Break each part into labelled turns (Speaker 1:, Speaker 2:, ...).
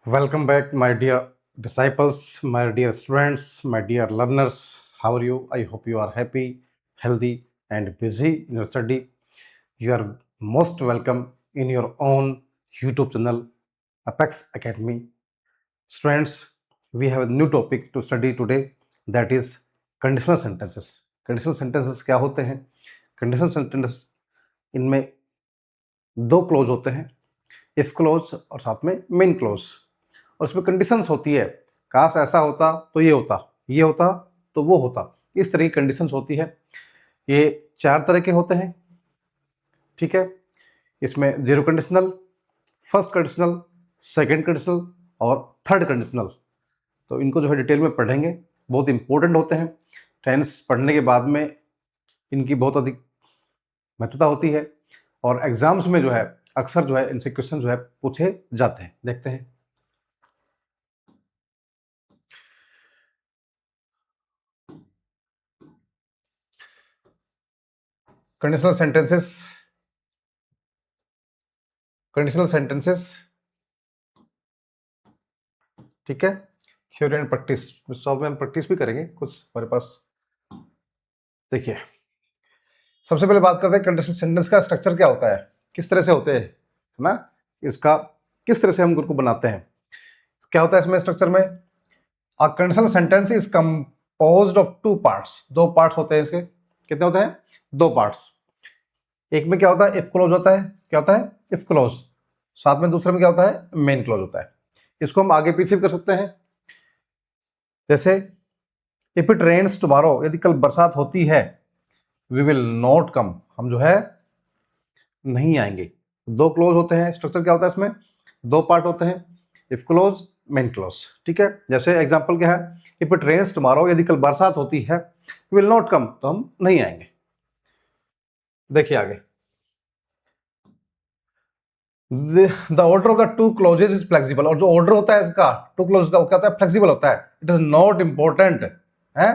Speaker 1: Welcome back, my dear disciples, my dear students, my dear learners. How are you? I hope you are happy, healthy, and busy in your study. You are most welcome in your own YouTube channel, Apex Academy. Students, we have a new topic to study today, that is conditional sentences. Conditional sentences क्या होते हैं? Conditional sentences इनमें दो close होते हैं, if close और साथ में मेन क्लोज, और उसमें कंडीशंस होती है, काश ऐसा होता तो ये होता, ये होता तो वो होता, इस तरह की कंडीशंस होती है। ये चार तरह के होते हैं, ठीक है। इसमें zero conditional, first conditional, second conditional और थर्ड कंडीशनल। तो इनको जो है डिटेल में पढ़ेंगे, बहुत इंपॉर्टेंट होते हैं। टेंस पढ़ने के बाद में इनकी बहुत अधिक महत्वता होती है और एग्जाम्स में जो है अक्सर जो है इनसे क्वेश्चन जो है पूछे जाते हैं। देखते हैं। कंडीशनल सेंटेंसेस, कंडीशनल सेंटेंसेस, ठीक है। थ्योरी एंड प्रैक्टिस, सॉल्व में हम प्रैक्टिस भी करेंगे कुछ हमारे पास। देखिए, सबसे पहले बात करते हैं कंडीशनल सेंटेंस का स्ट्रक्चर क्या होता है, किस तरह से होते हैं, है ना। इसका किस तरह से हम उनको बनाते हैं, क्या होता है इसमें स्ट्रक्चर में। A conditional sentence is composed of two parts. दो पार्ट्स होते हैं इसके। कितने होते हैं? दो पार्ट्स। एक में क्या होता है? इफ क्लोज होता है। क्या होता है? If close. साथ में दूसरे में क्या होता है? मेन क्लोज होता है। इसको हम आगे पीछे भी कर सकते हैं। जैसे इफ इट रेन्स टुमारो, यदि कल बरसात होती है, वी विल नॉट कम, हम जो है नहीं आएंगे। दो क्लोज होते हैं। स्ट्रक्चर क्या होता है इसमें? दो पार्ट होते हैं, इफ क्लोज, मेन क्लोज, ठीक है। जैसे एग्जांपल क्या है? इफ इट रेन्स टुमारो, यदि कल बरसात होती है, वी विल नॉट कम, तो हम नहीं आएंगे। देखिए आगे, the order of the two clauses is flexible. और जो ऑर्डर होता है इसका टू क्लोज का, वो क्या होता है? फ्लेक्सिबल होता है। इट इज नॉट इंपॉर्टेंट है,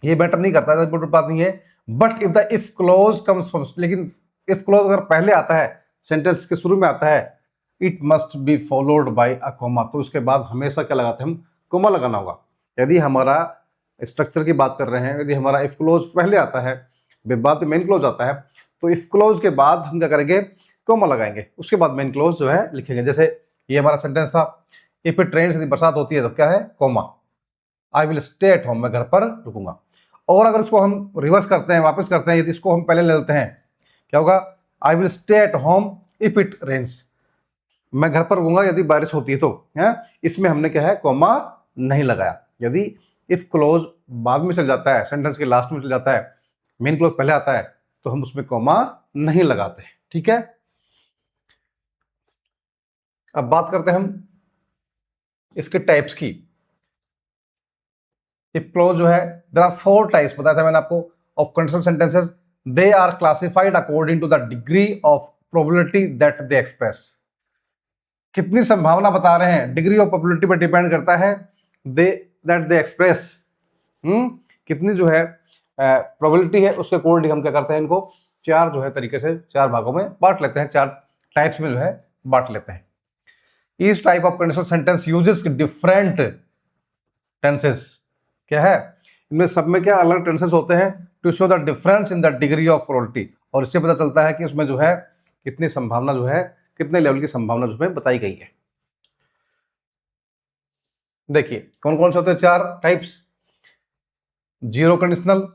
Speaker 1: ये मैटर नहीं करता, इंपॉर्टेंट बात नहीं है। But if the if close comes first, लेकिन इफ क्लोज अगर पहले आता है, सेंटेंस के शुरू में आता है, it must be followed by a comma, तो उसके बाद हमेशा क्या लगाते हैं हम? कॉमा लगाना होगा। यदि हमारा स्ट्रक्चर की बात कर रहे हैं, यदि हमारा इफ क्लोज पहले आता है, बाद में मेन क्लोज आता है, तो इफ क्लोज के बाद हम क्या करेंगे? कॉमा लगाएंगे, उसके बाद मेन क्लोज जो है लिखेंगे। जैसे ये हमारा सेंटेंस था, इफ इट रेन्स, यदि बरसात होती है तो क्या है? Comma, I will stay at home, मैं घर पर रुकूंगा। और अगर इसको हम रिवर्स करते हैं, वापस करते हैं, यदि इसको हम पहले ले लेते हैं, क्या होगा? I will stay at home if it rains, मैं घर पर रुकूंगा यदि बारिश होती है तो, है। इसमें हमने क्या है? कॉमा नहीं लगाया। यदि इफ क्लोज बाद में चल जाता है, सेंटेंस के लास्ट में चल जाता है, मेन क्लोज पहले आता है, तो हम उसमें कॉमा नहीं लगाते, ठीक है। अब बात करते हैं हम इसके टाइप्स की। इफ क्लोज जो है, देयर आर फोर टाइप्स बताया था मैंने आपको of conditional sentences. They are classified according to the degree of probability that they express. कितनी संभावना बता रहे हैं, डिग्री ऑफ प्रोबेबिलिटी पर डिपेंड करता है। दे दैट दे एक्सप्रेस, कितनी जो है प्रोबेबिलिटी है, उसके अकॉर्डिंग हम क्या करते हैं? इनको चार जो है तरीके से चार भागों में बांट लेते हैं, चार टाइप्स में जो है बांट लेते हैं। Each type of conditional sentence uses different tenses. क्या है? इनमें सब में क्या अलग टेंसेस होते हैं, to show the difference in the degree of probability, और इससे पता चलता है कि उसमें जो है कितनी संभावना जो है, कितने लेवल की संभावना उसमें बताई गई है। देखिए कौन कौन से होते हैं चार types. Zero conditional,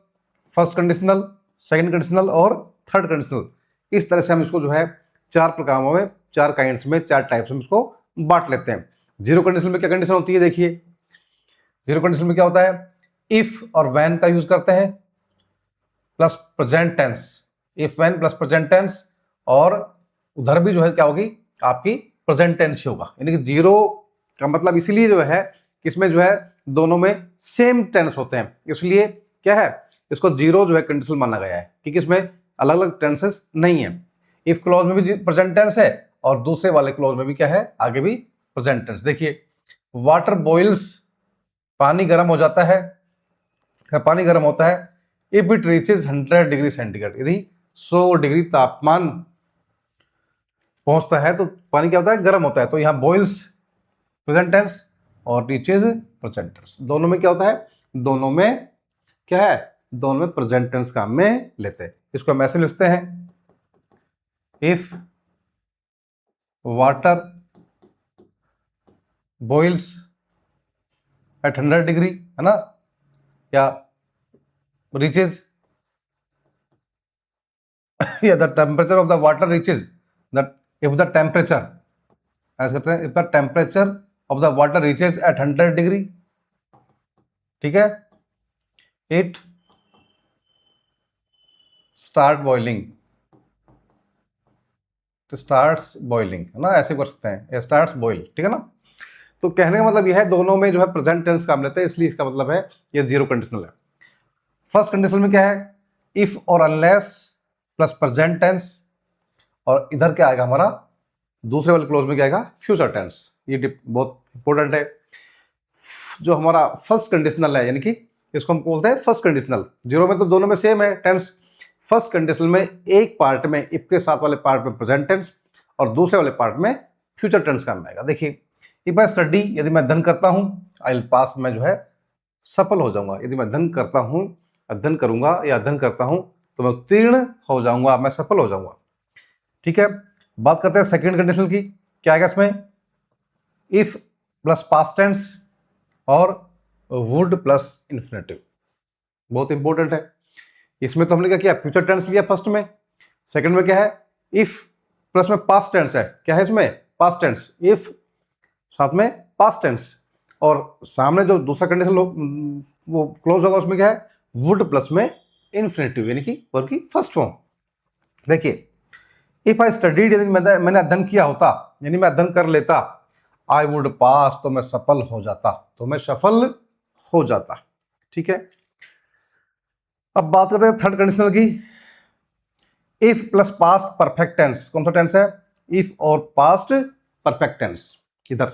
Speaker 1: first conditional, second conditional और थर्ड कंडीशनल। इस तरह से हम इसको जो है चार प्रकारों में, चार काइंड्स में, चार टाइप्स में इसको बांट लेते हैं। जीरो कंडीशन में क्या कंडीशन होती है? देखिए, जीरो कंडीशन में क्या होता है? इफ और व्हेन का यूज करते हैं, plus present tense, if when plus present tense, और उधर भी जो है क्या होगी? आपकी प्रेजेंट टेंस होगा। यानी कि जीरो का मतलब इसीलिए जो है कि इसमें जो है दोनों में सेम टेंस होते हैं, इसलिए क्या है? इसको जीरो जो है कंडीशनल माना गया है, क्योंकि इसमें अलग अलग टेंसेस नहीं है। इफ क्लॉज में भी प्रेजेंट टेंस है और दूसरे वाले क्लॉज में भी क्या है? आगे भी प्रेजेंट टेंस। देखिए, वाटर बॉइल्स, पानी गर्म हो जाता है, पानी गर्म होता है, if it reaches 100 degree centigrade, यदि 100 डिग्री तापमान पहुंचता है तो पानी क्या होता है? गर्म होता है। तो यहाँ बॉइल्स प्रेजेंट टेंस और रीचेज प्रेजेंट टेंस। दोनों में क्या होता है, दोनों में क्या है, दोनों में प्रेजेंट टेंस काम में लेते हैं। इसको हम ऐसे लिखते हैं, if water boils at 100 degree, है ना, या रीचेज या the temperature of the water reaches that, if the temperature, ऐसे करते हैं, if the temperature of the water reaches at 100 degree, ठीक है, इट स्टार्ट बॉइलिंग, तो स्टार्ट्स बॉइलिंग, है ना, ऐसे कर सकते हैं, स्टार्ट्स बॉइल, ठीक है ना। तो कहने का मतलब यह है दोनों में जो है प्रेजेंट टेंस काम लेते हैं, इसलिए इसका मतलब है ये जीरो कंडीशनल है। फर्स्ट कंडीशन में क्या है, इफ और अनलेस प्लस प्रेजेंट टेंस, और इधर क्या आएगा हमारा, दूसरे वाले क्लोज में क्या आएगा, फ्यूचर टेंस। ये बहुत इंपॉर्टेंट है। जो हमारा फर्स्ट कंडीशनल है, यानी कि इसको हम बोलते हैं फर्स्ट कंडीशनल, जीरो में तो दोनों में सेम है टेंस। फर्स्ट कंडीशनल में एक पार्ट में इफ के साथ वाले पार्ट में प्रेजेंट टेंस और दूसरे वाले पार्ट में फ्यूचर टेंस काम आएगा। देखिए, इफ आई स्टडी, यदि मैं अध्ययन करता हूं, आई विल पास, मैं जो है सफल हो जाऊंगा। यदि मैं अध्ययन करता हूं, अध्ययन करूंगा या अध्ययन करता हूं, तो मैं उत्तीर्ण हो जाऊंगा, मैं सफल हो जाऊंगा, ठीक है। बात करते हैं सेकेंड कंडीशन की, क्या आएगा इसमें, इफ प्लस पास्ट टेंस और वुड प्लस इन्फिनेटिव, बहुत इंपॉर्टेंट है। इसमें तो हमने क्या किया, फ्यूचर टेंस लिया फर्स्ट में, सेकंड में क्या है, इफ प्लस में पास्ट टेंस है, क्या है इसमें, पास्ट टेंस, इफ साथ में पास्ट टेंस, और सामने जो दूसरा कंडीशन वो क्लोज होगा, उसमें क्या है, वुड प्लस में इन्फिनेटिव, यानी कि वर्ब की फर्स्ट फॉर्म। देखिए, इफ आई स्टडीड, यदि मैंने अध्ययन किया होता, यानी मैं अध्ययन कर लेता, आई वुड पास, तो मैं सफल हो जाता, तो मैं सफल हो जाता, ठीक है। अब बात करते हैं थर्ड कंडीशनल की, if plus past perfect tense, कौन सा टेंस है, इफ और पास्ट परफेक्ट टेंस इधर,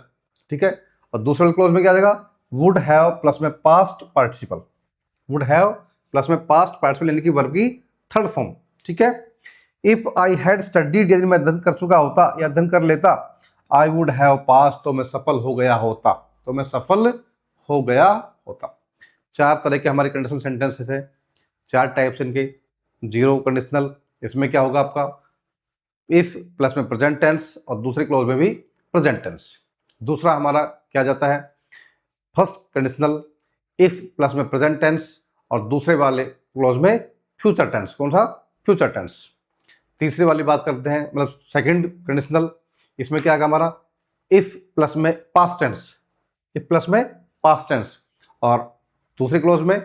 Speaker 1: ठीक है। और दूसरे क्लोज में क्या आ जाएगा, वुड हैव प्लस में past participle, would have plus में पास्ट पार्टिसिपल, यानी कि वर्ब की थर्ड फॉर्म, ठीक है। इफ आई हैड स्टडीड, यदि मैं अध्ययन कर चुका होता या अध्ययन कर लेता, आई वुड हैव पास, तो मैं सफल हो गया होता, तो मैं सफल हो गया होता। चार तरह के हमारे कंडीशनल सेंटेंसेस है, चार टाइप्स इनके। जीरो कंडीशनल, इसमें क्या होगा आपका, इफ प्लस में प्रेजेंट टेंस और दूसरे क्लोज में भी प्रेजेंट टेंस। दूसरा हमारा क्या जाता है, फर्स्ट कंडीशनल, इफ प्लस में प्रेजेंट टेंस और दूसरे वाले क्लोज में फ्यूचर टेंस, कौन सा, फ्यूचर टेंस। तीसरी वाली बात करते हैं, मतलब सेकंड कंडीशनल, इसमें क्या आएगा हमारा, इफ प्लस में पास्ट टेंस, इफ प्लस में पास्ट टेंस, और दूसरे क्लोज में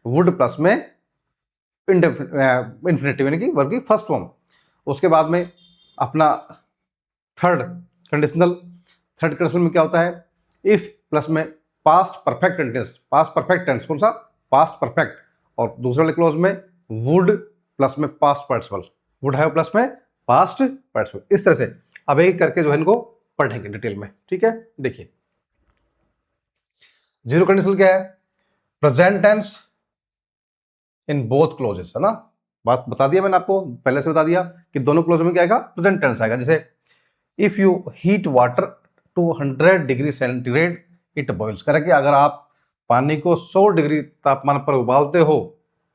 Speaker 1: वुड प्लस में इन्फिनेटिव, यानी कि वर्ब की फर्स्ट फॉर्म। उसके बाद में अपना थर्ड कंडीशनल, थर्ड कंडीशनल में क्या होता है, इफ प्लस में past perfect tense, past perfect tense, कौन सा, पास्ट परफेक्ट, और दूसरे वाले क्लोज में वुड प्लस में past participle, would have plus में पास्ट पार्टिसिपल। इस तरह से अब एक करके जो है इनको पढ़ेंगे डिटेल में, ठीक है। देखिए, जीरो कंडीशनल क्या है, present tense in both clauses, है ना, बात बता दिया मैंने आपको, पहले से बता दिया कि दोनों क्लोज में क्या आएगा, प्रेजेंट टेंस आएगा। जैसे if you heat water to 100 degree centigrade it boils, कह रहा है कि अगर आप पानी को 100 डिग्री तापमान पर उबालते हो,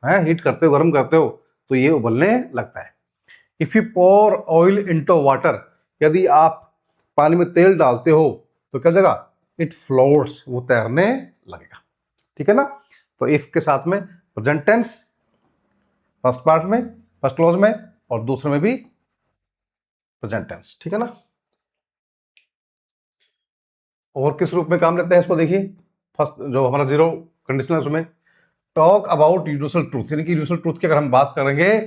Speaker 1: हैं, हीट करते हो, गर्म करते हो, तो ये उबलने लगता है। If you pour oil into water, यदि आप पानी में तेल डालते हो तो क्या हो जाएगा, इट फ्लोट्स, वो तैरने लगेगा, ठीक है ना। तो इफ के साथ में प्रेजेंट टेंस फर्स्ट पार्ट में, फर्स्ट क्लोज में, और दूसरे में भी प्रेजेंट टेंस, ठीक है ना। और किस रूप में काम लेते हैं इसको देखिए, फर्स्ट जो हमारा जीरो कंडीशनल, उसमें टॉक अबाउट यूनिवर्सल ट्रूथ, यानी कि यूनिवर्सल ट्रूथ की अगर हम बात करेंगे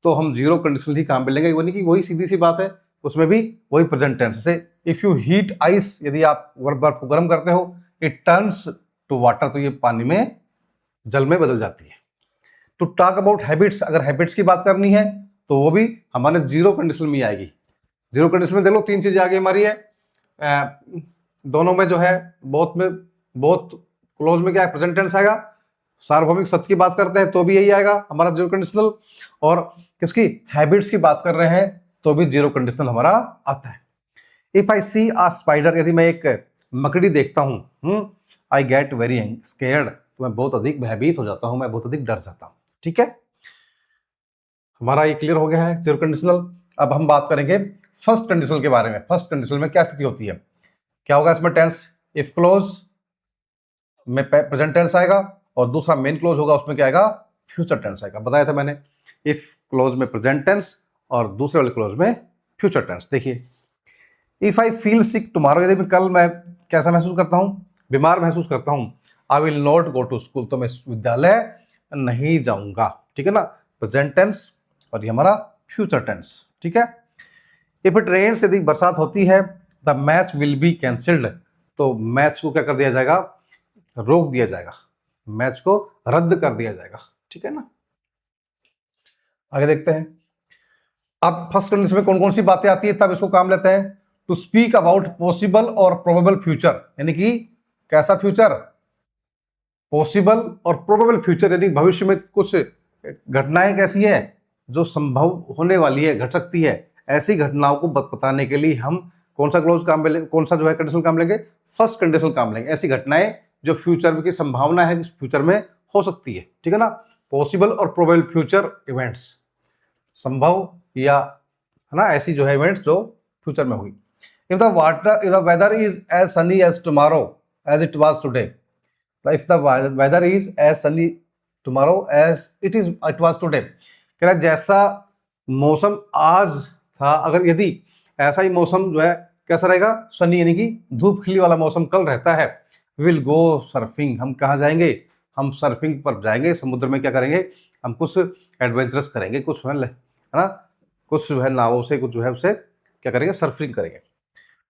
Speaker 1: तो हम जीरो कंडीशनल ही काम पे लेंगे, यानी कि वही सीधी सी बात है, उसमें भी वही प्रेजेंट टेंस। जैसे इफ यू हीट आइस, यदि आप बर्फ को गर्म करते हो, इट टर्न्स टू वाटर, तो ये पानी में, जल में बदल जाती है। टू टॉक अबाउट हैबिट्स, अगर हैबिट्स की बात करनी है तो वो भी हमारे जीरो कंडीशन में आएगी। जीरो कंडीशन में देख लो, तीन चीजें आगे हमारी है, दोनों में जो है, बहुत क्लोज में क्या है, प्रेजेंट टेंस आएगा। सार्वभौमिक सत्य की बात करते हैं तो भी यही आएगा हमारा जीरो कंडीशनल, और किसकी, हैबिट्स की बात कर रहे हैं तो भी जीरो कंडीशनल हमारा आता है। If I C uh spider, यदि मैं एक मकड़ी देखता हूँ, आई गेट वेरी स्केयर्ड, तो मैं बहुत अधिक भयभीत हो जाता हूँ, मैं बहुत अधिक डर जाता हूँ। ठीक है, हमारा ये क्लियर हो गया है जीरो कंडीशनल। अब हम बात करेंगे फर्स्ट कंडीशनल के बारे में। फर्स्ट कंडीशनल में क्या स्थिति होती है, क्या होगा इसमें, टेंस इफ क्लोज में प्रेजेंट टेंस आएगा और दूसरा मेन क्लोज होगा, उसमें क्या आएगा, फ्यूचर टेंस आएगा। बताया था मैंने, इफ क्लोज में प्रेजेंट टेंस और दूसरे वाले क्लोज में फ्यूचर टेंस। देखिए, if I feel sick tomorrow, यदि मैं कल मैं कैसा महसूस करता हूं, बीमार महसूस करता हूं, I will not go to school, तो मैं विद्यालय नहीं जाऊंगा। ठीक है ना, प्रेजेंट टेंस और ये हमारा फ्यूचर टेंस। ठीक है, इफ इट रेन्स, यदि बरसात होती है, the match will be cancelled, तो मैच को क्या कर दिया जाएगा, रोक दिया जाएगा, मैच को रद्द कर दिया जाएगा। ठीक है ना, आगे देखते हैं। अब फर्स्ट कंडीशन में कौन कौन सी बातें आती है, तब इसको काम लेते हैं। टू स्पीक अबाउट पॉसिबल और प्रोबेबल फ्यूचर, यानी कि कैसा फ्यूचर, पॉसिबल और प्रोबेबल फ्यूचर, यानी भविष्य में कुछ घटनाएं कैसी है जो संभव होने वाली है, घट सकती है, ऐसी घटनाओं को बताने के लिए हम कौन सा क्लोज काम लेंगे, कौन सा जो है कंडीशनल काम लेंगे, फर्स्ट कंडीशनल काम लेंगे। ऐसी घटनाएं जो फ्यूचर की संभावना है कि फ्यूचर में हो सकती है। ठीक है ना, पॉसिबल और प्रोबेबल फ्यूचर इवेंट्स, संभव या है ना ऐसी जो है इवेंट्स जो फ्यूचर में होगी। If the weather is as sunny as tomorrow as it was today, if the weather is as sunny tomorrow as it was today, कह रहा जैसा मौसम आज था, अगर यदि ऐसा ही मौसम जो है कैसा रहेगा, सनी यानी कि धूप खिली वाला मौसम कल रहता है, विल गो सर्फिंग, हम कहाँ जाएंगे, हम सर्फिंग पर जाएंगे, समुद्र में क्या करेंगे, हम कुछ एडवेंचरस करेंगे, कुछ है ना, कुछ जो है नावों से कुछ जो है उसे क्या करेंगे, सर्फिंग करेंगे।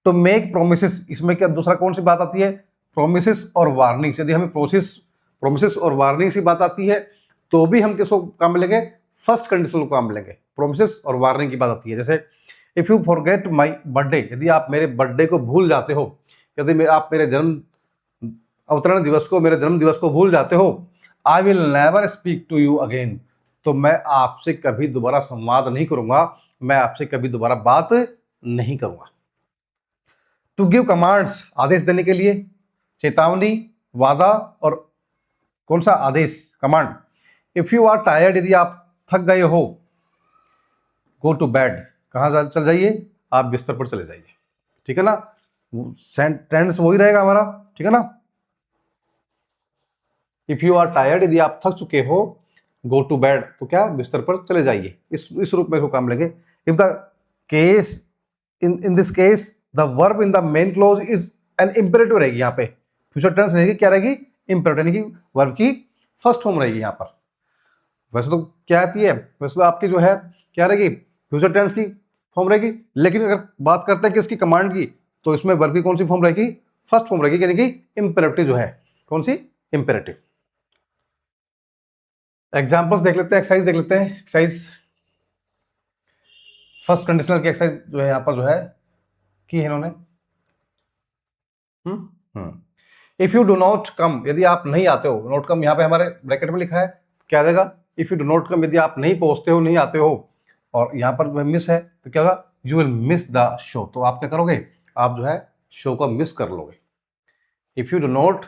Speaker 1: तो मेक प्रोमिसेस, इसमें क्या दूसरा कौन सी बात आती है, प्रोमिसेस और वार्निंग्स। यदि हमें प्रोमिसेस और वार्निंग्स की बात आती है तो भी हम किसको काम मिलेंगे, फर्स्ट कंडीशन को काम मिलेंगे। प्रोमिसेस और वार्निंग की बात आती है, जैसे if you forget my birthday, यदि आप मेरे बर्थडे को भूल जाते हो, यदि आप मेरे जन्म अवतरण दिवस को, मेरे जन्म दिवस को भूल जाते हो, I will never speak to you again, तो मैं आपसे कभी दोबारा संवाद नहीं करूंगा, मैं आपसे कभी दोबारा बात नहीं करूंगा। टू गिव कमांड्स, आदेश देने के लिए, चेतावनी, वादा और कौन सा आदेश, command. If you are tired, यदि आप थक गए हो, गो टू बेड, कहाँ चल जाइए, आप बिस्तर पर चले जाइए। ठीक है ना, टेंस वही रहेगा हमारा। ठीक है ना, इफ यू आर टायर्ड, यदि आप थक चुके हो, गो टू बेड, तो क्या, बिस्तर पर चले जाइए, इस रूप में इसको काम लेंगे। If the case in this case the verb in the main close is an imperative रहेगी, यहाँ पे फ्यूचर टेंस रहेगी, क्या रहेगी, इंपेरेटिव, यानी कि वर्ब की फर्स्ट फॉर्म रहेगी यहाँ पर। वैसे तो क्या आती है, वैसे तो आपकी जो है क्या रहेगी, फ्यूचर टेंस की फॉर्म रहेगी, लेकिन अगर बात करते हैं किसकी, कमांड की, तो इसमें वर्ब की कौन सी फॉर्म रहेगी, फर्स्ट फॉर्म रहेगी, यानी कि इंपेरेटिव जो है, कौन सी, इंपेरेटिव। एग्जाम्पल्स देख लेते हैं, एक्सरसाइज देख लेते हैं। एक्सरसाइज फर्स्ट कंडीशनल की एक्सरसाइज जो है यहाँ पर जो है की है इन्होंने। If you do not come, यदि आप नहीं आते हो, नॉट कम यहाँ पे हमारे ब्रैकेट में लिखा है, क्या आ जाएगा, if you do not come, यदि आप नहीं पहुंचते हो, नहीं आते हो, और यहाँ पर मिस है, तो क्या होगा, you will miss the show, तो आप क्या करोगे, आप जो है शो को मिस कर लोगे। If you do not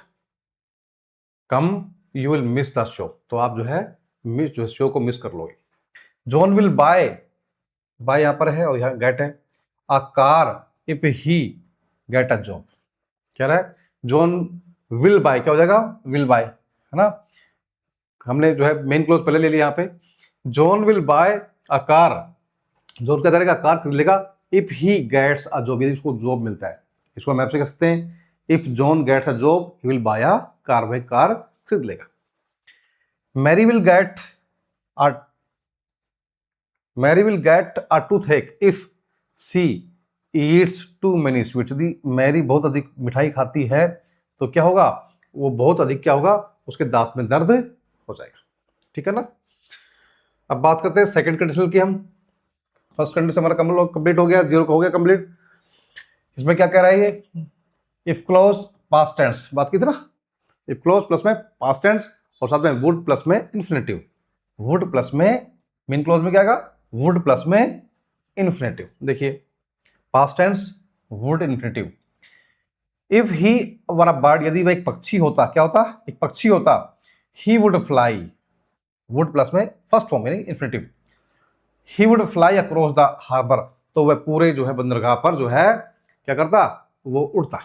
Speaker 1: come you will miss the show, तो आप जो है मिस शो को मिस कर लोगे। जॉन विल बाय, बाय यहाँ पर है और यहाँ गेट है, a car if he get a job, क्या रहा है, जॉन विल बाय, क्या हो जाएगा, विल बाय, है ना, हमने जो है मेन क्लोज पहले ले लिया यहाँ पे। John will buy a car, John क्या करेगा, कार खरीद लेगा, if he gets a job, यदि उसको जॉब मिलता है, इसको हम ऐसे कह सकते हैं, if John gets a job he will buy a car, भाई कार खरीद लेगा। Mary will get a Mary will get a toothache if she eats too many sweets, यदि मैरी बहुत अधिक मिठाई खाती है तो क्या होगा, वो बहुत अधिक क्या होगा, उसके दांत में दर्द हो जाएगा। ठीक है ना, अब बात करते हैं सेकंड कंडीशन की। हम फर्स्ट कंडीशन हमारा कंप्लीट हो गया, जीरो हो गया कंप्लीट। इसमें क्या कह रहा है ये, इफ क्लोज पास्ट टेंस, बात की थी ना, इफ क्लोज प्लस में पास्ट टेंस और साथ में वुड प्लस में इन्फिनेटिव, वुड प्लस में मेन क्लोज में क्या आएगा, वुड प्लस में इन्फिनेटिव। देखिए past tense, would, infinitive, if he were a bird, यदि वह एक पक्षी होता, क्या होता, एक पक्षी होता, he would fly, would plus में फर्स्ट फॉर्म यानी infinitive, he would fly across the harbour, तो वह पूरे जो है बंदरगाह पर जो है क्या करता, वो उड़ता।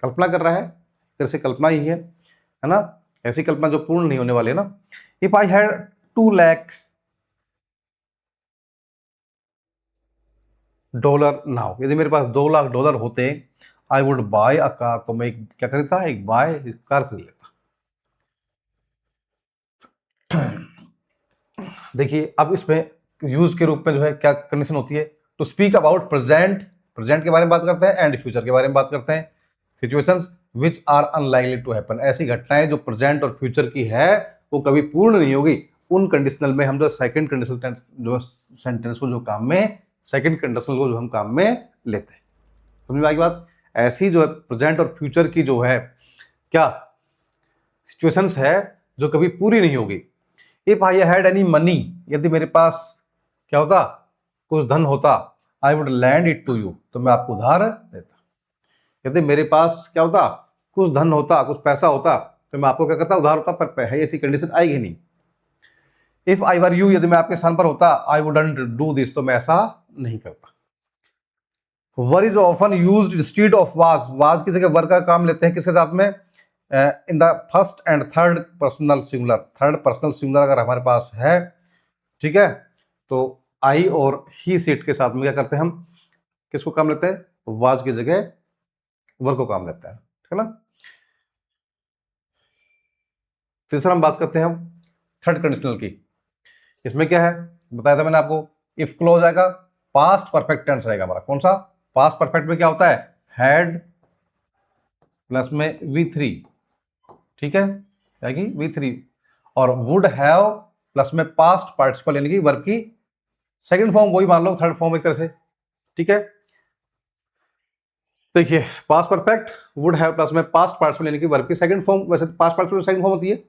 Speaker 1: कल्पना कर रहा है, तरह से कल्पना ही है ना, ऐसी कल्पना जो पूर्ण नहीं होने वाली है ना। If I had 2 lakh dollar now, यदि मेरे पास $2 लाख होते, आई वुड बाय अ कार, तो मैं क्या खरीदता, एक बाय कार खरीद लेता। देखिए अब इसमें यूज के रूप में जो है क्या कंडीशन होती है, to speak about present, present के बारे में बात करते हैं, एंड फ्यूचर के बारे में बात करते हैं। Situations which are unlikely to happen, ऐसी घटनाएं जो प्रेजेंट और फ्यूचर की है वो कभी पूर्ण नहीं होगी, उन कंडीशनल में हम जो सेकंड कंडीशनल टेंस जो सेंटेंस को जो काम में, सेकंड कंडीशनल को जो हम काम में लेते हैं। समझ में आई बात। ऐसी जो है प्रेजेंट और फ्यूचर की जो है क्या सिचुएशंस है जो कभी पूरी नहीं होगी। If I had any money, यदि मेरे पास क्या होता, कुछ धन होता, I would lend it to you, तो मैं आपको उधार देता। यदि मेरे पास क्या होता, कुछ धन होता, कुछ पैसा होता, तो मैं आपको क्या करता, उधार होता, पर है ऐसी कंडीशन आएगी नहीं। इफ आई वर यू, यदि मैं आपके स्थान पर होता, आई वुडंट डू दिस, तो मैं ऐसा नहीं करता। Were is often used instead of was, was की जगह वर का काम लेते हैं किसके साथ में, in the first and third personal singular, third personal singular अगर हमारे पास है, ठीक है, तो आई और ही सीट के साथ में क्या करते हैं, हम किसको काम लेते हैं, वाज की जगह वर को काम लेते हैं, ठीक है ना। तीसरा हम बात करते हैं हम थर्ड कंडीशनल की। इसमें क्या है बताया था मैंने आपको, इफ क्लोज आएगा, पास्ट परफेक्ट टेंस रहेगा हमारा, कौन सा, पास्ट परफेक्ट में क्या होता है, हैड प्लस में V3, ठीक है, आएगी V3, और वुड हैव प्लस में पास्ट पार्टिसिपल यानी कि वर्ब की सेकंड फॉर्म, वही मान लो थर्ड फॉर्म एक तरह से, ठीक है। देखिए past perfect would have plus में पास्ट पार्टिसिपल यानी कि वर्ब की सेकंड फॉर्म, वैसे पास्ट पार्टिसिपल सेकंड फॉर्म होती है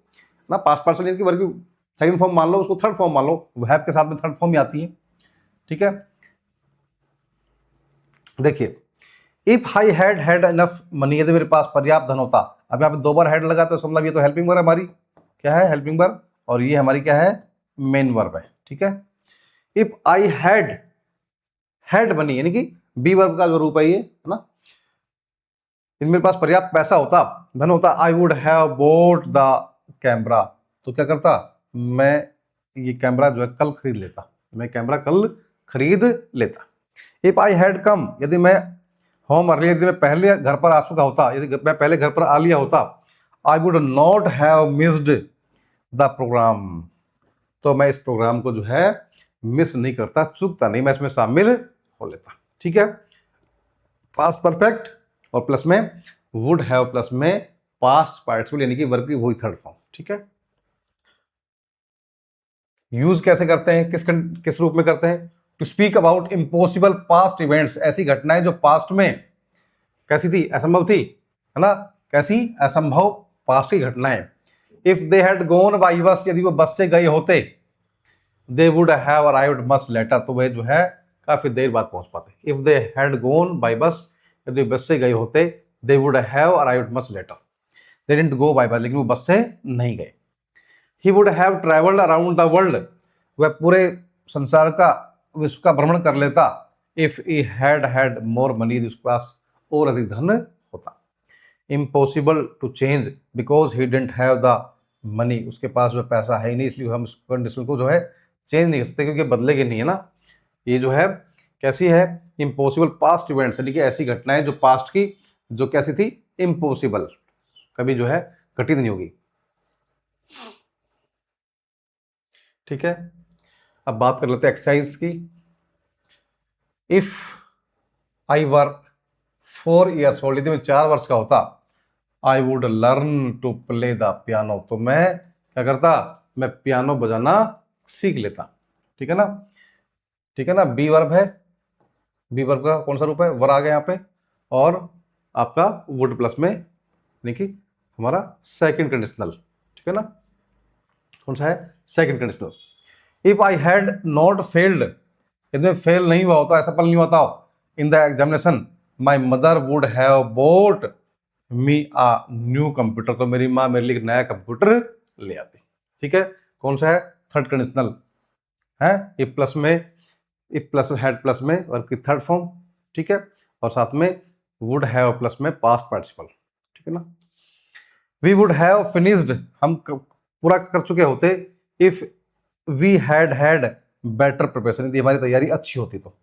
Speaker 1: ना, पास्ट पार्टिसिपल यानी कि वर्ब की सेकंड फॉर्म मान लो, उसको थर्ड फॉर्म मान लो, हैव के साथ में थर्ड फॉर्म ही आती है, ठीक है। देखिए if I had enough money, यदि मेरे पास पर्याप्त धन होता, अब यहाँ पे 2 बार हैड लगा तो मतलब ये तो हेल्पिंग वर्ब हमारी क्या है, हेल्पिंग वर्ब, और ये हमारी क्या है, मेन वर्ब है, ठीक है। इफ आई हैड मनी यानी कि बी वर्ब का जो रूप है ये, है ना, यदि मेरे पास पर्याप्त पैसा होता, धन होता, I would have boat the camera, तो क्या करता, मैं ये कैमरा जो है कल खरीद लेता, मैं कैमरा कल खरीद लेता। इफ आई हैड कम, यदि मैं होम अर्लियर, यदि मैं पहले घर पर आ चुका होता, यदि मैं पहले घर पर आ लिया होता, I would not have missed the programme, तो मैं इस प्रोग्राम को जो है मिस नहीं करता, चूकता नहीं, मैं इसमें शामिल हो लेता, ठीक है। पास्ट परफेक्ट और प्लस में वुड हैव प्लस में पास्ट पार्टिसिपल यानी कि वर्ब की वही थर्ड फॉर्म, ठीक है। यूज कैसे करते हैं, किस रूप में करते हैं, to speak about impossible past events, ऐसी घटनाएं जो पास्ट में कैसी थी, असंभव थी, है ना, कैसी, असंभव पास्ट की घटनाएं। If they had gone by bus, यदि वो बस से गए होते, they would have arrived much later, तो वह जो है काफी देर बाद पहुंच पाते। If they had gone by bus, यदि बस से गए होते, they would have arrived much later, they didn't go by bus, लेकिन वो बस से नहीं गए। He would have travelled around the world, वह पूरे संसार का, विश्व का भ्रमण कर लेता, if he had more money, यदि उसके पास और अधिक धन होता। Impossible to change because he didn't have the money, उसके पास जो पैसा है ही नहीं, इसलिए हम इस कंडीशन को जो है चेंज नहीं कर सकते, क्योंकि बदलेगी नहीं, है ना। ये जो है कैसी है, इम्पॉसिबल पास्ट इवेंट्स, यानी कि ऐसी घटनाएं जो पास्ट की जो कैसी थी, इम्पॉसिबल, कभी जो है घटित नहीं होगी, ठीक है। अब बात कर लेते हैं एक्सरसाइज की। If I work 4 years old, यदि मैं 4 वर्ष का होता, I would learn to play the piano, तो मैं क्या करता, मैं पियानो बजाना सीख लेता, ठीक है ना, ठीक है ना। बी वर्ब है, बी वर्ब का कौन सा रूप है, वर आ गया यहाँ पे, और आपका वुड प्लस में यानी कि हमारा सेकंड कंडीशनल, ठीक है ना, कौन सा है, second conditional. If I had not failed, यदि मैं फेल नहीं हुआ होता, असफल नहीं होता in the examination, my mother would have bought me a new computer, तो मेरी माँ मेरे लिए एक नया कंप्यूटर ले आती। ठीक है, कौन सा है? थर्ड कंडीशनल है। इफ प्लस में, इफ प्लस हैड प्लस में वर्ब की थर्ड फॉर्म। ठीक है, और साथ में वुड हैव प्लस में पास्ट पार्टिसिपल। ठीक है ना। वी वुड हैव फिनिश्ड, हम पूरा कर चुके होते। If we had had better preparation, यदि हमारी तैयारी अच्छी होती तो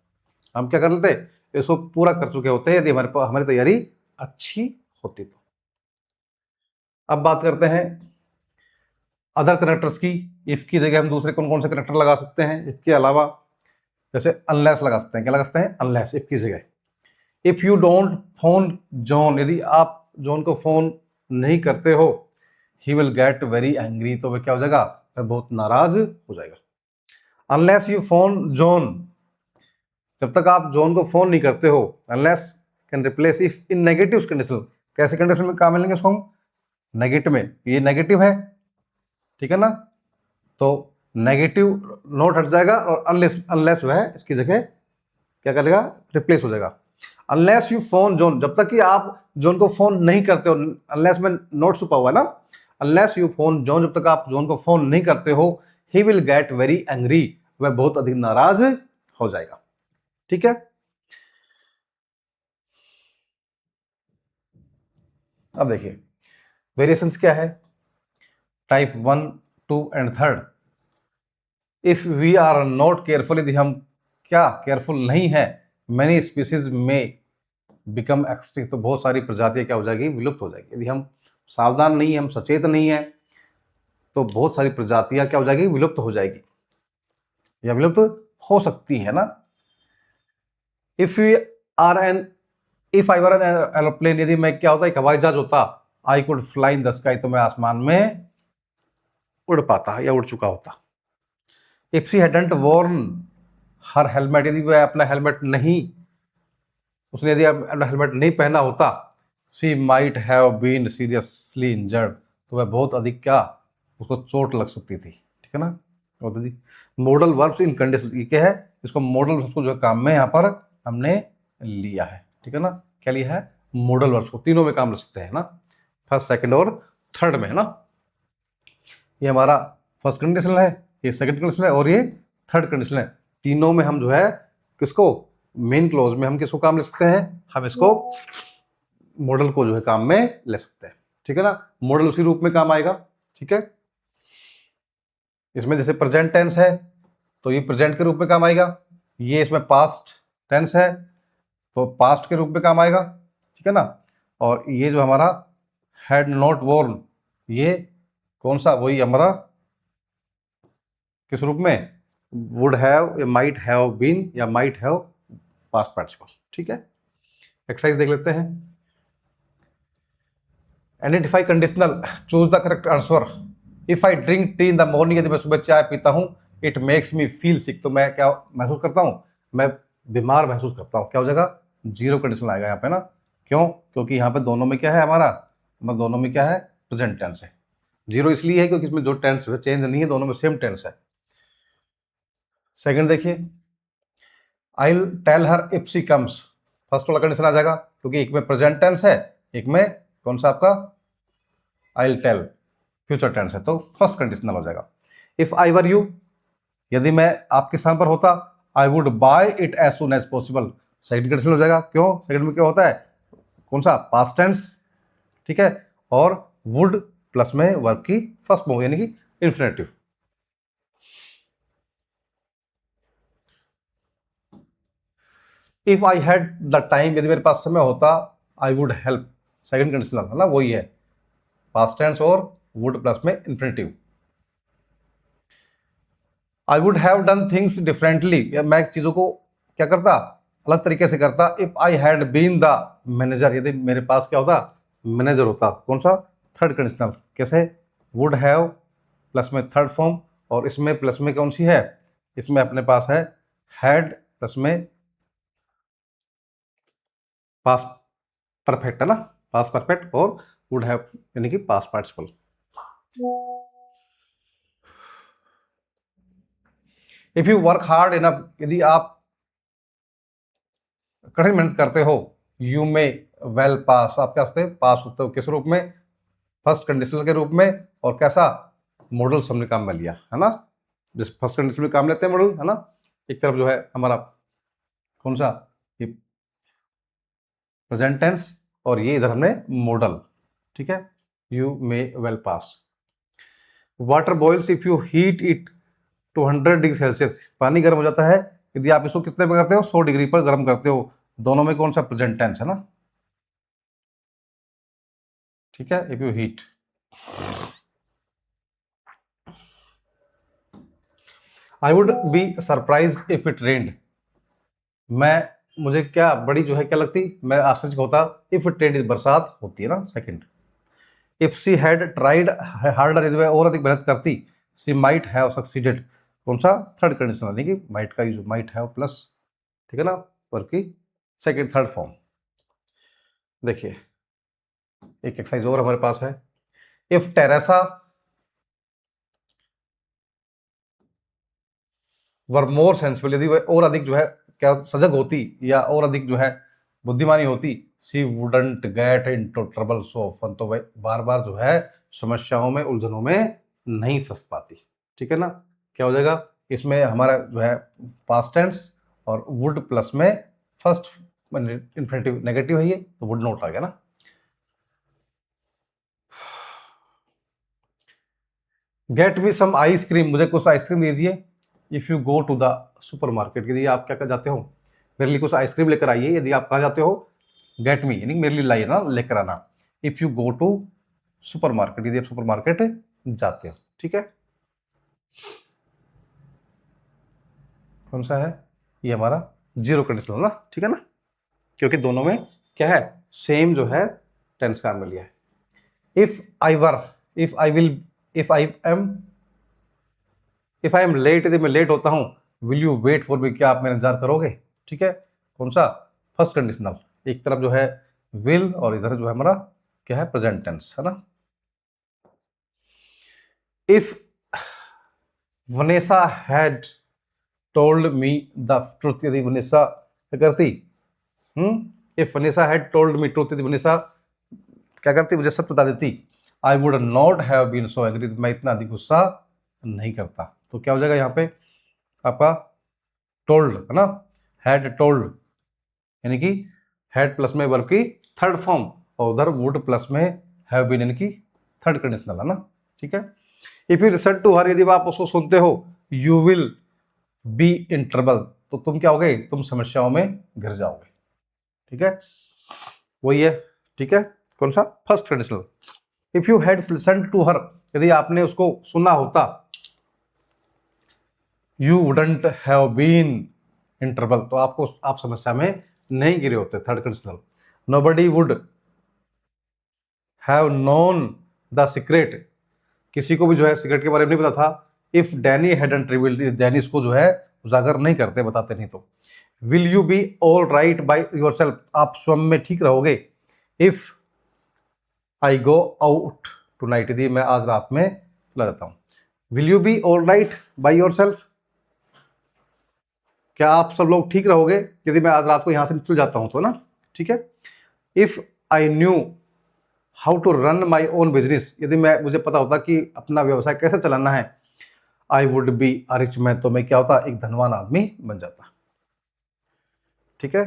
Speaker 1: हम क्या कर लेते? इसको पूरा कर चुके होते यदि हमारी तैयारी अच्छी होती तो। अब बात करते हैं अदर कनेक्टर्स की। इफ की जगह हम दूसरे कौन कौन से कनेक्टर लगा सकते हैं इफ के अलावा? जैसे अनलेस लगा सकते हैं। क्या लगा सकते हैं? अनलेस, इफ की जगह। If you don't phone John, यदि आप जॉन को फोन नहीं करते हो, he will get very angry, तो वह क्या हो जाएगा? वह बहुत नाराज हो जाएगा। अनलेस यू फोन जॉन, जब तक आप जॉन को फोन नहीं करते हो, unless can replace if in negative condition. कैसे कंडीशन में काम मिलेंगे इसको हम? नेगेटिव में, ये नेगेटिव है, ठीक है ना, तो नेगेटिव नोट हट जाएगा और अनलेस, अनलेस वह इसकी जगह क्या करेगा? रिप्लेस हो जाएगा। अनलेस यू फोन जॉन, जब तक कि आप जॉन को फोन नहीं करते हो, अनलेस में नोट छुपा हुआ है ना, अनलेस यू फोन जॉन, जब तक आप जॉन को फोन नहीं करते हो, he will get very angry, वह बहुत अधिक नाराज हो जाएगा। ठीक है, अब देखिए वेरिएशंस क्या है। Type 1, 2 and third. If we are not careful, यदि हम क्या केयरफुल नहीं है, many species may become extinct, तो बहुत सारी प्रजातियां क्या हो जाएगी? विलुप्त हो जाएगी। यदि हम सावधान नहीं है, हम सचेत नहीं है, तो बहुत सारी प्रजातियां क्या हो जाएगी? विलुप्त हो जाएगी या विलुप्त हो सकती है ना। If you are an, if I were an aeroplane, यदि मैं क्या होता? एक हवाई जहाज होता, I could fly in the sky, तो मैं आसमान में उड़ पाता या उड़ चुका होता। If she hadn't worn her helmet, यदि वह अपना हेलमेट नहीं, उसने यदि अपना हेलमेट नहीं पहना होता, she might have been seriously injured, तो वह बहुत अधिक क्या, उसको चोट लग सकती थी। ठीक है ना। और मॉडल वर्ब्स इन कंडीशन, ये क्या है? इसको मॉडल वर्ब्स को जो काम में यहाँ पर हमने लिया है। ठीक है ना, क्या लिया है? मॉडल वर्ब्स को, तीनों में काम ले सकते हैं ना, फर्स्ट, सेकंड और थर्ड में है ना। ये हमारा फर्स्ट कंडीशन है, ये सेकंड कंडीशन है और ये थर्ड कंडीशन है। तीनों में हम जो है किसको, मेन क्लोज में हम किसको काम ले सकते हैं? हम इसको मॉडल को जो है काम में ले सकते हैं। ठीक है ना, मॉडल उसी रूप में काम आएगा। ठीक है, इसमें जैसे प्रेजेंट टेंस है तो ये प्रेजेंट के रूप में काम आएगा, ये इसमें पास्ट टेंस है तो पास्ट के रूप में काम आएगा। ठीक है ना, और ये जो हमारा हैड नॉट वॉर्न, ये कौन सा? वही हमारा किस रूप में? वुड हैव या माइट हैव बीन या माइट हैव पास्ट पार्टिसिपल। ठीक है, एक्सरसाइज देख लेते हैं। Identify conditional, choose the correct answer. If I drink tea in the morning, यदि मैं सुबह चाय पीता हूँ, it makes me feel sick, तो मैं क्या महसूस करता हूँ? मैं बीमार महसूस करता हूँ। क्या हो जाएगा? जीरो कंडीशनल आएगा यहाँ पे ना। क्यों? क्योंकि यहाँ पे दोनों में क्या है हमारा? दोनों में क्या है? प्रेजेंट टेंस है। जीरो इसलिए है क्योंकि इसमें जो टेंस है चेंज नहीं है, दोनों में सेम टेंस है। सेकंड देखिए, I will tell her if she comes, first वाला कंडीशन आ जाएगा क्योंकि एक में प्रेजेंट टेंस है, एक में कौन सा आपका? I will tell, future tense है, तो फर्स्ट कंडीशनल हो जाएगा। इफ आई वर यू, यदि मैं आपके स्थान पर होता, I would buy it as soon as possible, second conditional हो जाएगा। क्यों? सेकंड में क्या होता है? कौन सा? Past tense. ठीक है, और वुड प्लस में वर्ब की फर्स्ट फॉर्म यानी कि infinitive. If I had the time, यदि मेरे पास समय होता, I would help, second conditional है ना, वही है पास्ट टेंस और वुड प्लस में infinitive. I would have done things differently, मैं चीजों को क्या करता? अलग तरीके से करता। If I had been the manager, यदि मेरे पास क्या होता? मैनेजर होता। कौन सा? Third conditional. कैसे? वुड हैव प्लस में थर्ड फॉर्म, और इसमें प्लस में कौन सी है? इसमें अपने पास है हैड प्लस में पास्ट परफेक्ट है ना, पास्ट परफेक्ट, और वुड हैव यानी कि past participle. If you work hard enough, यदि आप कठिन मेहनत करते हो, यू मे वेल पास, आप क्या होते हैं, पास होते हो किस रूप में, फर्स्ट कंडीशनल के रूप में, और कैसा, मॉडल हमने काम में लिया है ना, जिस फर्स्ट कंडीशनल में काम लेते हैं मॉडल, है ना। एक तरफ जो है हमारा कौन सा, ये प्रेजेंट टेंस, और ये इधर हमने मॉडल, ठीक है। You may well pass. Water boils if you heat it to 100 degree Celsius, पानी गर्म हो जाता है यदि आप इसको कितने पे करते हो, 100 डिग्री पर गर्म करते हो। दोनों में कौन सा प्रेजेंट टेंस है ना, ठीक है। If you heat, I would be surprise if it रेन्ड, मैं, मुझे क्या बड़ी जो है क्या लगती, मैं आश्चर्य होता इफ इट रेन्ड, बरसात होती है ना, second. If she had tried harder, यदि वह और अधिक मेहनत करती, सी माइट हैव सक्सीडेड, कौन सा, थर्ड कंडीशन, यानी कि माइट का यूज, माइट हैव प्लस, ठीक है ना, वर्ब की सेकंड थर्ड फॉर्म। देखिए एक एक्सरसाइज और हमारे पास है। If Teresa were more sensible, यदि वह और अधिक जो है क्या सजग होती, या और अधिक जो है बुद्धिमानी होती, she wouldn't get into trouble so often, तो वह बार बार जो है समस्याओं में, उलझनों में नहीं फंस पाती, ठीक है ना। क्या हो जाएगा, इसमें हमारा जो है पास्ट टेंस, और वुड प्लस में फर्स्ट इन्फिनेटिव नेगेटिव है ये, तो वुड नॉट आ गया ना। गेट मी सम आइसक्रीम, मुझे कुछ आइसक्रीम दीजिए। If you go to the supermarket, यदि आप क्या कर जाते हो, मेरे लिए कुछ आइसक्रीम लेकर आइए, यदि आप कहाँ जाते हो, गेट मी यानी मेरे लिए लाइए ना, लेकर आना। If you go to supermarket, यदि आप सुपर मार्केट जाते हो, ठीक है। कौन सा है ये, हमारा जीरो कंडीशनल ना, ठीक है ना, क्योंकि दोनों में क्या है, सेम जो है टेंस का मिल लिया है। If I were, if I will, if I am late, यदि मैं लेट होता हूं, will you wait for me, क्या आप मेरा इंतजार करोगे, ठीक है। कौन सा, फर्स्ट कंडीशनल, एक तरफ जो है विल, और इधर जो है हमारा क्या है, प्रेजेंट टेंस, है ना। If Vanessa had told me the truth, यदि वनेसा क्या करती, if Vanessa had told me truth, यदि वनेसा क्या करती, मुझे सच बता देती, I would not have been so angry, मैं इतना अधिक गुस्सा नहीं करता। तो क्या हो जाएगा यहाँ पे आपका टोल्ड, है ना, हैड टोल्ड, यानी कि हैड प्लस में वर्ब की थर्ड फॉर्म, और उधर वुड प्लस में हैव बीन यानी कि थर्ड कंडीशनल, है ना, ठीक है। If you listen to her, यदि आप उसको सुनते हो, you will be in trouble, तो तुम क्या होगे, तुम समस्याओं में घिर जाओगे, ठीक है, वही है, ठीक है। कौन सा, first conditional. If you had listen to her, यदि आपने उसको सुना होता, you wouldn't have been in trouble, तो आपको, आप समस्या में नहीं गिरे होते, third conditional. Nobody would have known the secret, किसी को भी जो है सीक्रेट के बारे में नहीं पता था, if Danny hadn't revealed, Danny इसको जो है उजागर नहीं करते, बताते नहीं तो। Will you be all right by yourself, आप स्वयं में ठीक रहोगे, if I go out tonight, यदि मैं आज रात में चला जाता हूँ। Will you be all right by yourself, क्या आप सब लोग ठीक रहोगे यदि मैं आज रात को यहां से निकल जाता हूं तो ना, ठीक है। If I knew how to run my own business, यदि मैं, मुझे पता होता कि अपना व्यवसाय कैसे चलाना है, I would be a rich man, तो मैं क्या होता, एक धनवान आदमी बन जाता, ठीक है।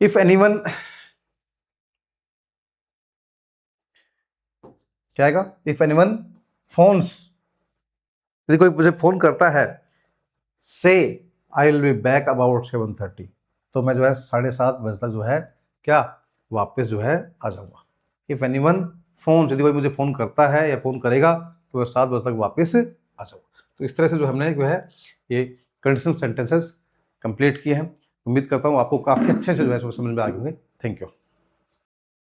Speaker 1: इफ एनीवन, क्या आएगा, इफ एनीवन फोन्स, यदि कोई मुझे फोन करता है, से I will be back about 7:30, तो मैं जो है 7:30 बजे तक जो है क्या वापस जो है आ जाऊंगा। इफ एनीवन फोन, यदि कोई मुझे फ़ोन करता है या फ़ोन करेगा, तो मैं 7 बजे तक वापस आ जाऊंगा। तो इस तरह से जो हमने जो है ये कंडीशनल सेंटेंसेस कंप्लीट किए हैं। उम्मीद करता हूँ आपको काफ़ी अच्छे से जो है समझ में आ गए होंगे। Thank you.